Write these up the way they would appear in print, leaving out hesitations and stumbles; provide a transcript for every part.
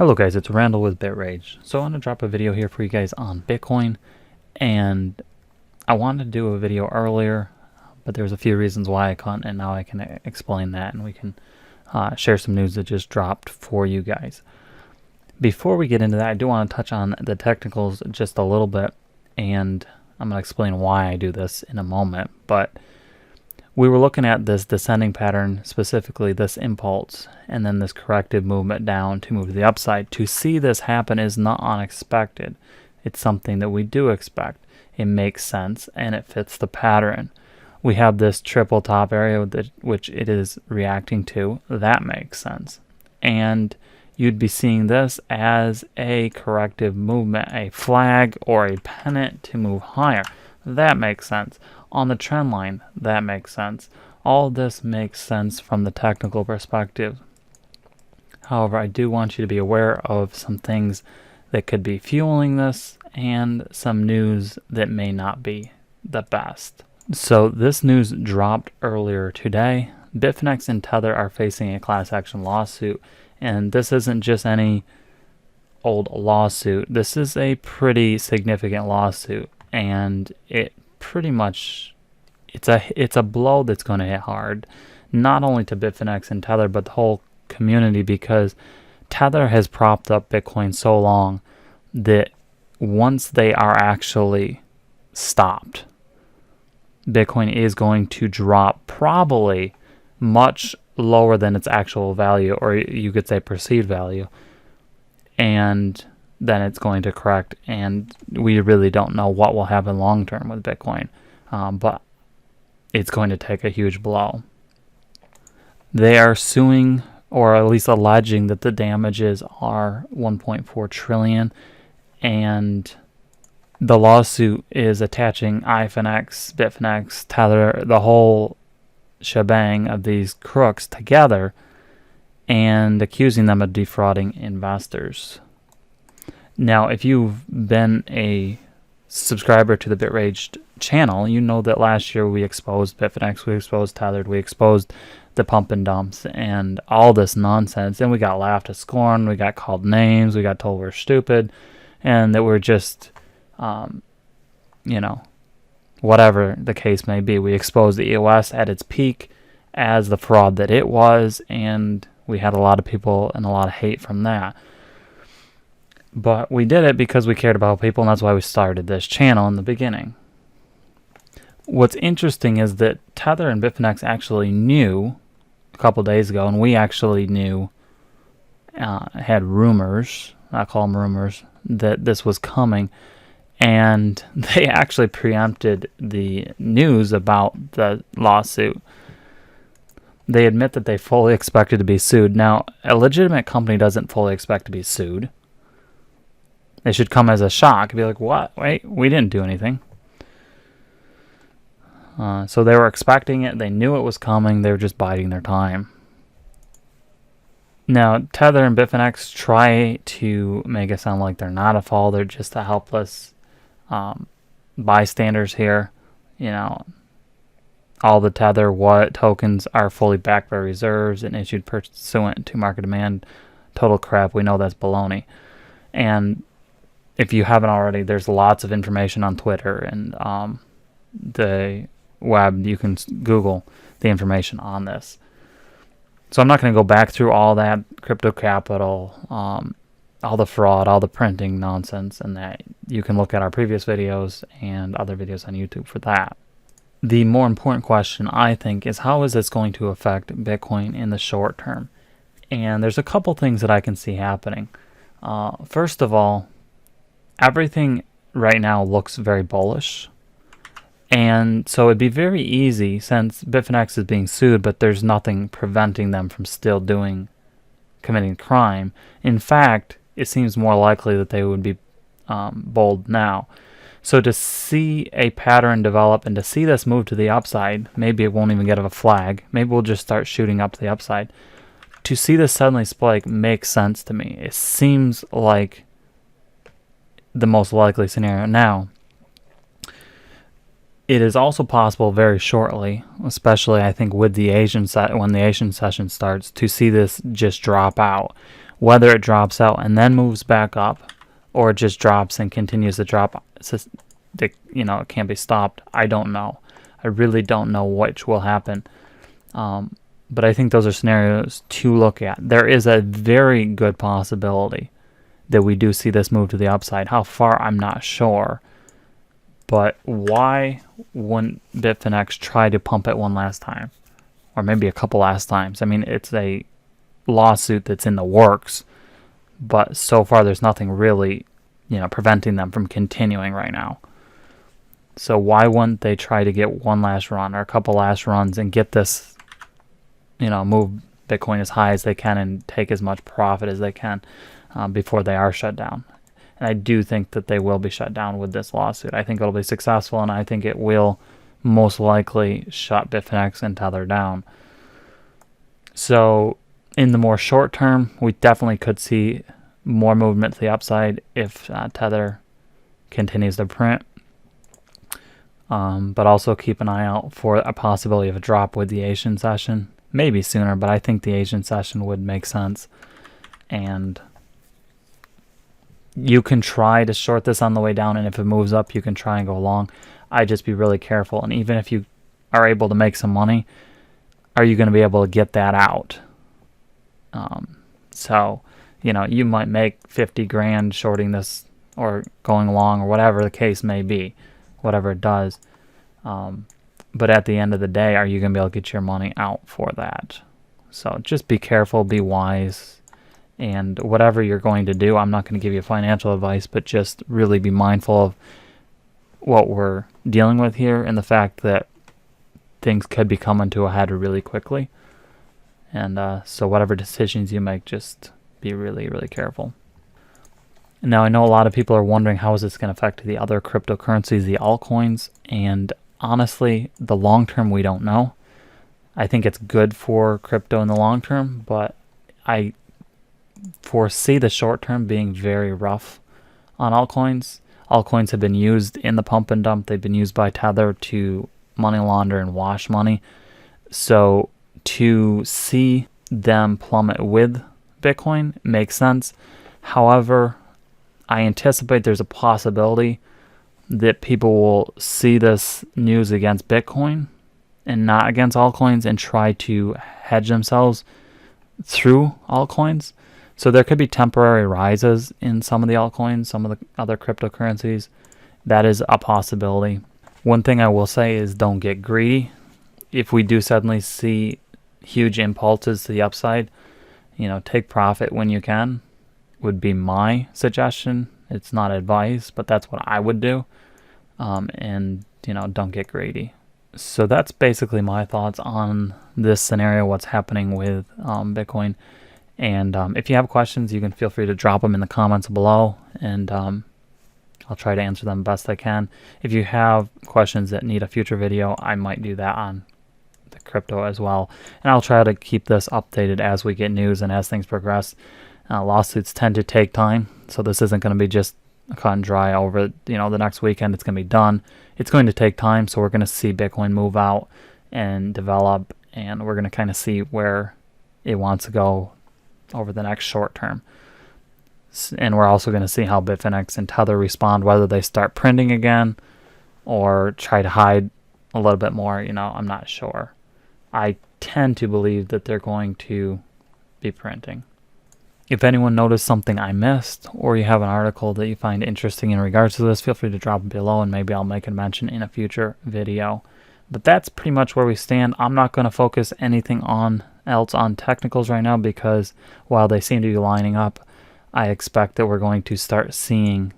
Hello guys, it's Randall with BitRage. So I want to drop a video here for you guys on Bitcoin, and I wanted to do a video earlier, but there's a few reasons why I couldn't, and now I can explain that, and we can share some news that just dropped for you guys. Before we get into that, I do want to touch on the technicals just a little bit, and I'm going to explain why I do this in a moment, but we were looking at this descending pattern, specifically this impulse, and then this corrective movement down to move to the upside. To see this happen is not unexpected. It's something that we do expect. It makes sense, and it fits the pattern. We have this triple top area which it is reacting to. That makes sense. And you'd be seeing this as a corrective movement, a flag or a pennant to move higher. That makes sense. On the trend line, that makes sense. All of this makes sense from the technical perspective. However, I do want you to be aware of some things that could be fueling this and some news that may not be the best. So this news dropped earlier today. Bitfinex and Tether are facing a class action lawsuit, and this isn't just any old lawsuit. This is a pretty significant lawsuit, and it pretty much it's a blow that's going to hit hard, not only to Bitfinex and Tether, but the whole community, because Tether has propped up Bitcoin so long that once they are actually stopped, Bitcoin is going to drop probably much lower than its actual value, or you could say perceived value, and then it's going to correct, and we really don't know what will happen long term with Bitcoin, but it's going to take a huge blow. They are suing, or at least alleging, that the damages are 1.4 trillion, and the lawsuit is attaching IFNX, Bitfinex, Tether, the whole shebang of these crooks together, and accusing them of defrauding investors. Now, if you've been a subscriber to the BitRage channel, you know that last year we exposed Bitfinex, we exposed Tether, we exposed the pump and dumps and all this nonsense, and we got laughed to scorn, we got called names, we got told we're stupid, and that we're just, whatever the case may be. We exposed the EOS at its peak as the fraud that it was, and we had a lot of people and a lot of hate from that. But we did it because we cared about people, and that's why we started this channel in the beginning. What's interesting is that Tether and Bitfinex actually knew a couple days ago, and we actually knew, had rumors, I call them rumors, that this was coming, and they actually preempted the news about the lawsuit. They admit that they fully expected to be sued. Now, a legitimate company doesn't fully expect to be sued. They should come as a shock and be like, what? Wait, we didn't do anything. So they were expecting it. They knew it was coming. They were just biding their time. Now, Tether and Bitfinex try to make it sound like they're not at fault. They're just the helpless bystanders here. All the Tether tokens are fully backed by reserves and issued pursuant to market demand. Total crap. We know that's baloney. And if you haven't already, there's lots of information on Twitter and the web. You can Google the information on this. So I'm not going to go back through all that crypto capital, all the fraud, all the printing nonsense, and that. You can look at our previous videos and other videos on YouTube for that. The more important question, I think, is how is this going to affect Bitcoin in the short term? And there's a couple things that I can see happening. First of all, everything right now looks very bullish. And so it'd be very easy, since Bitfinex is being sued, but there's nothing preventing them from still committing crime. In fact, it seems more likely that they would be bold now. So to see a pattern develop and to see this move to the upside, maybe it won't even get a flag. Maybe we'll just start shooting up to the upside. To see this suddenly spike makes sense to me. It seems like the most likely scenario. Now, it is also possible very shortly, especially I think with the Asian when the Asian session starts, to see this just drop out. Whether it drops out and then moves back up, or it just drops and continues to drop, you know, it can't be stopped, I don't know. I really don't know which will happen. But I think those are scenarios to look at. There is a very good possibility that we do see this move to the upside. How far, I'm not sure. But why wouldn't Bitfinex try to pump it one last time? Or maybe a couple last times. I mean, it's a lawsuit that's in the works. But so far, there's nothing really, you know, preventing them from continuing right now. So why wouldn't they try to get one last run or a couple last runs and get this, you know, move Bitcoin as high as they can and take as much profit as they can before they are shut down? And I do think that they will be shut down with this lawsuit. I think it'll be successful, and I think it will most likely shut Bitfinex and Tether down. So in the more short term, we definitely could see more movement to the upside if Tether continues to print. But also keep an eye out for a possibility of a drop with the Asian session. Maybe sooner, but I think the Asian session would make sense. And you can try to short this on the way down, and if it moves up, you can try and go long. I just be really careful. And even if you are able to make some money, are you going to be able to get that out? So, you know, you might make 50 grand shorting this or going long or whatever the case may be, whatever it does. But at the end of the day, are you going to be able to get your money out for that? So just be careful, be wise, and whatever you're going to do, I'm not going to give you financial advice, but just really be mindful of what we're dealing with here and the fact that things could be coming to a head really quickly. And so whatever decisions you make, just be really, really careful. Now, I know a lot of people are wondering how is this going to affect the other cryptocurrencies, the altcoins, and honestly, the long term, we don't know. I think it's good for crypto in the long term, but I foresee the short term being very rough on altcoins. Altcoins have been used in the pump and dump. They've been used by Tether to money launder and wash money. So to see them plummet with Bitcoin makes sense. However, I anticipate there's a possibility that people will see this news against Bitcoin and not against altcoins and try to hedge themselves through altcoins. So there could be temporary rises in some of the altcoins, some of the other cryptocurrencies. That is a possibility. One thing I will say is don't get greedy. If we do suddenly see huge impulses to the upside, you know, take profit when you can, would be my suggestion. It's not advice, but that's what I would do. And, you know, don't get greedy. So that's basically my thoughts on this scenario, what's happening with Bitcoin. And if you have questions, you can feel free to drop them in the comments below, and I'll try to answer them best I can. If you have questions that need a future video, I might do that on the crypto as well. And I'll try to keep this updated as we get news and as things progress. Lawsuits tend to take time, so this isn't going to be just cut and dry over, you know, the next weekend. It's going to be done. It's going to take time, so we're going to see Bitcoin move out and develop, and we're going to kind of see where it wants to go over the next short term. And we're also going to see how Bitfinex and Tether respond, whether they start printing again or try to hide a little bit more. You know, I'm not sure. I tend to believe that they're going to be printing. If anyone noticed something I missed, or you have an article that you find interesting in regards to this, feel free to drop it below and maybe I'll make a mention in a future video. But that's pretty much where we stand. I'm not going to focus anything else on technicals right now, because while they seem to be lining up, I expect that we're going to start seeing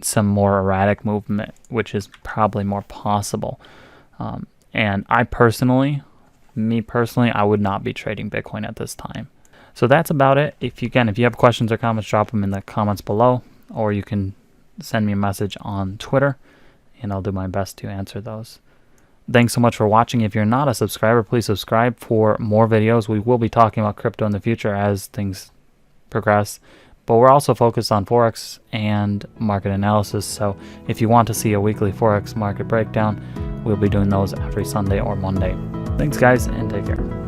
some more erratic movement, which is probably more possible. And me personally, I would not be trading Bitcoin at this time. So that's about it. If you have questions or comments, drop them in the comments below, or you can send me a message on Twitter, and I'll do my best to answer those. Thanks so much for watching. If you're not a subscriber, please subscribe for more videos. We will be talking about crypto in the future as things progress, but we're also focused on Forex and market analysis. So if you want to see a weekly Forex market breakdown, we'll be doing those every Sunday or Monday. Thanks guys, and take care.